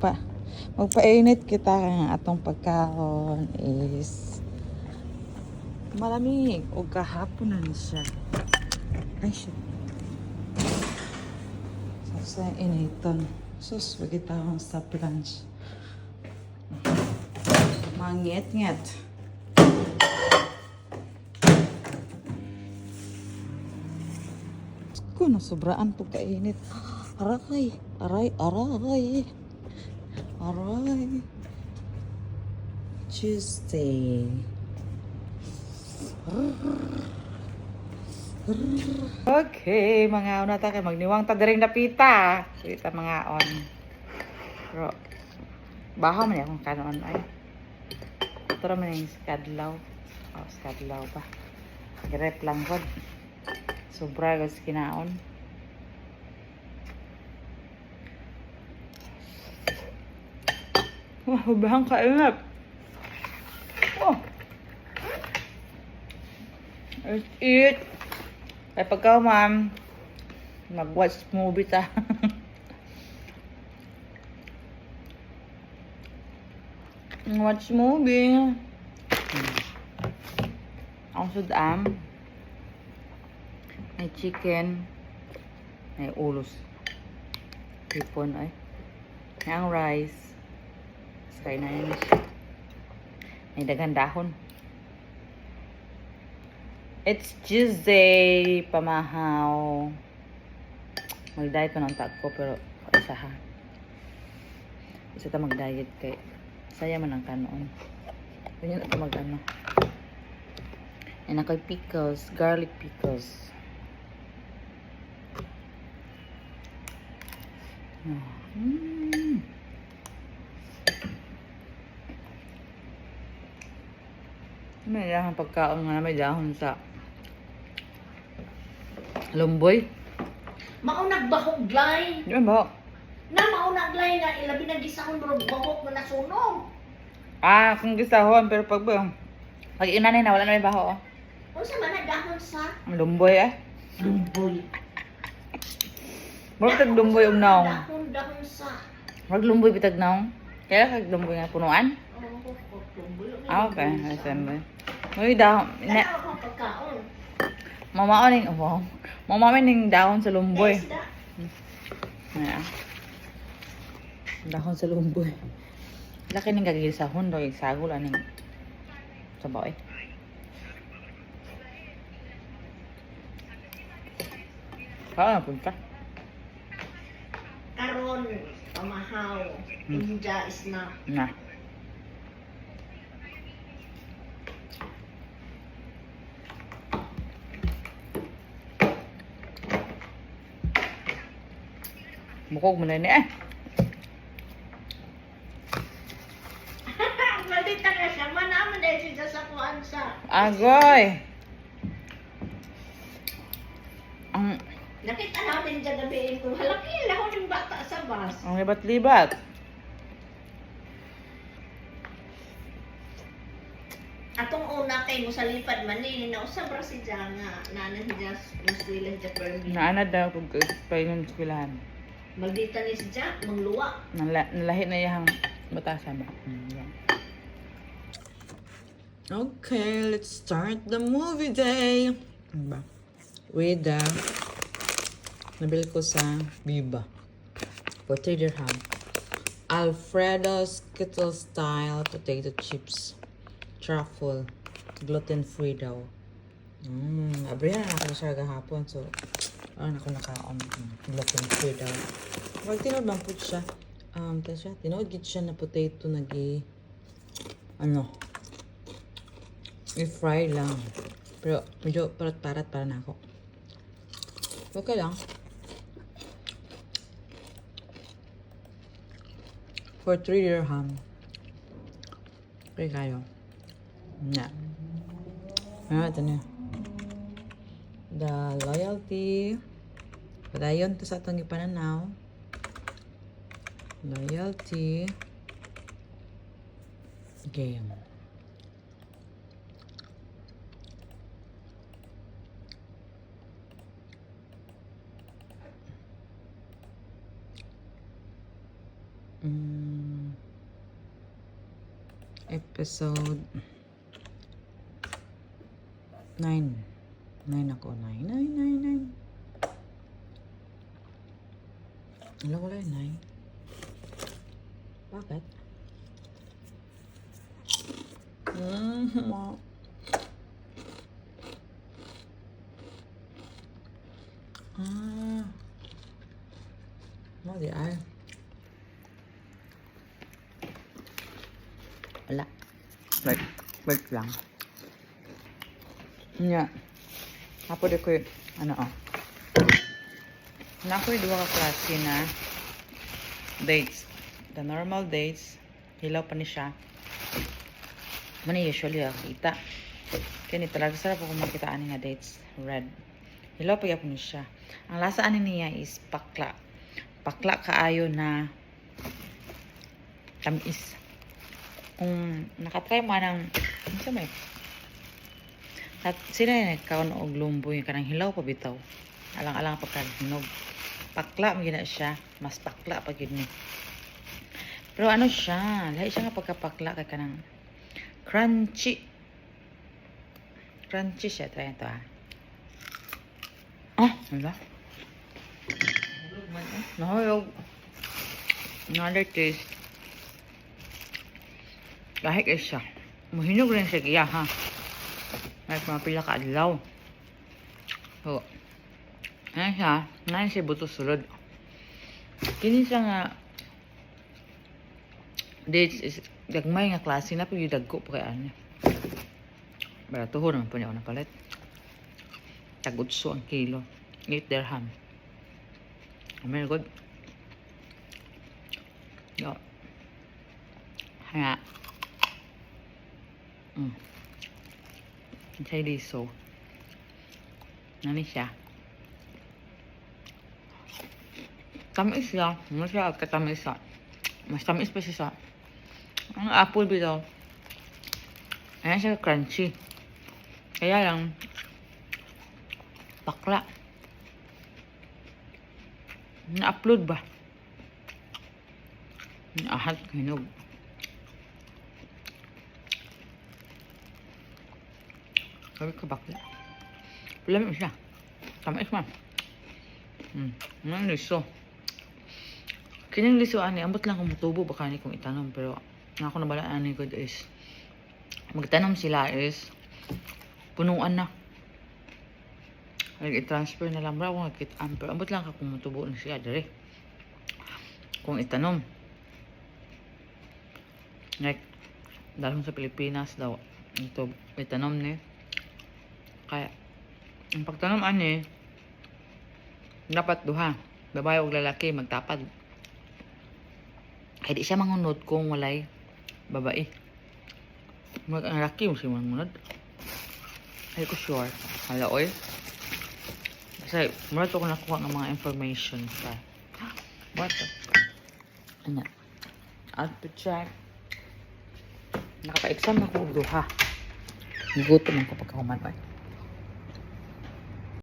Pa, magpainit kita nga atong pagkaon is malamig o kahapon na ni siya. Ay, shit. Sa initon. Sus, wagitawang sa lunch. Mangit-ngit. Ko na sobraan po kainit. Aray, aray, aray. Aray. Tuesday. Okay, mga una ta kay magniwang ta diring napita. Kita mga on. Pero bahaw man akong kanon ay. Ito naman yung skadlaw. Oh, skadlaw pa. Grep lang pod. Sobra gas kinaon. Wah, bahang kainap. Oh. Let's eat. Ay pagka ma'am, mag-watch movie ta. Watch movie. Ang sudam. May chicken. May ulos. Hipon ay. May ang rice. Sakay na yun siya. May daghang dahon. It's Tuesday, pamahaw. Mag-diet pa ng ko pero isa ha. Isa ta mag-diet kay saya man ang kanon. Ganyan ito mag-ano. And ako'y pickles, garlic pickles. May dahon pagkaon nga may dahon sa lumboy. Maunag bahoglay. Di ba? Na maunaglay nga ilabi na gisahon murag bahok na nasunog. Ah, kung gisahon pero pag inanay na wala na may baho. Unsa man na dahon sa Ang lumboy eh. lumboy. Murag tag lumboy naong. Dahon sa. Murag lumboy bitag naong. Kaya kag lumboy nga punuan. Lumboy. Ah, okay. Assembly. May dahon. Ano ang pagkaon? Mamaoning, wow. Mamaoning dahon sa lumboy. Isda. Ayan. Dahon sa lumboy. Laki ng gagil sa hundo. Isagol aning sabaw eh. Kaya na punta. Karon pamahaw. Inja is na. Na. Bukog mo na ni eh. Maldita na siya. Manaman dahil siya sa kuan sa. Agoy! Ang Nakita natin dyan gabihin ko. Halaki lang yung bata sa bus. libat-libat. Atong una kay mo sa lipad man ni nausab ra si Jang nga nanan siya muskwila siya permi. Naanad daw kung painom sa kwilahan. Maldita ni si Jang mangluwa. Nalahi na yung batasan ba? Yeah. Okay, let's start the movie day. Ano ba? With the nabil ko sa Biba for 3 dirham. Alfredo Skittle style potato chips. Truffle. Gluten-free daw. Abrihan na ako siya gahapon. So, ako nakaon. Gluten-free daw. Pag tinod lang po siya. Tinod git siya na potato i-fry lang. Pero medyo parat-parat para na ako. Okay lang. For 3 dirham. Okay kayo. Na. Ito na. The loyalty. Padayon to sa atong ipananaw. Loyalty. Game. Episode 9. 9 ako. 9. 9. Ano wala yung 9? Bakit? Di ay. Wala. Wait lang. Nya. Apo di ko na ako yung 2 ka klase na dates. The normal dates, hilaw pa ni siya. Mani usually kita. Kani talaga sarap ako makita ani nga dates. Red. Hilaw pa yapon ni siya. Ang lasa ani niya is pakla. Pakla kaayo na tamis. Kung nakatry mo ng ano sa may at sila yung nagkaon og lumboy yung kanang hilaw pa bitaw. Alang-alang pagkahinog. Pakla mo gina siya. Mas pakla pag yun. Pero ano siya? Lahi siya nga pagkapakla kay kanang crunchy. Crunchy siya. Try ito wala. Nahuyog. Another taste. Lahik siya. Mahinog rin siya kaya ha. May mga pila ka adlaw. So, ayan siya. Ngayon siya buto sulod. Kini siya nga dates is dagmay nga klase na pag dagko po kaya niya. Baratuho naman po niya ako napalit. Tag-utso ang kilo. 8 dirham. Very good. Yo. Haya. Say liso. Nani siya? Tamis siya. Mas siya katamis siya. Mas tamis pa siya sa ang apple bitaw. Ayan siya crunchy. Kaya lang pakla. Na-upload ba? Ahat hinog. Sabi ka bakla. Pula siya. Tamis man. Ang liso. Kanyang liso ani, ambot lang kung mutubo baka ni kung itanom. Pero nga ako nabalaan ni God is magtanom sila is punuan na. I-transfer na lang. Bra kung nagkitaan. Pero ambot lang ka kung mutubo na siya. Dari. Kung itanom. Like, dahil sa Pilipinas daw. Ito, itanom ni. Kaya, ang pagtanom ani, dapat duha. Babae o lalaki, magtapad. Kaya di siya mangunod kung walay babae. Ang laki mo siya mangunod. Ay ko sure. Hala, oy. Kasi, mula ko nakuha ng mga information sa what the ano? Outfit check. Nakapa-exam ako duha. Gutom ako pagkahuman.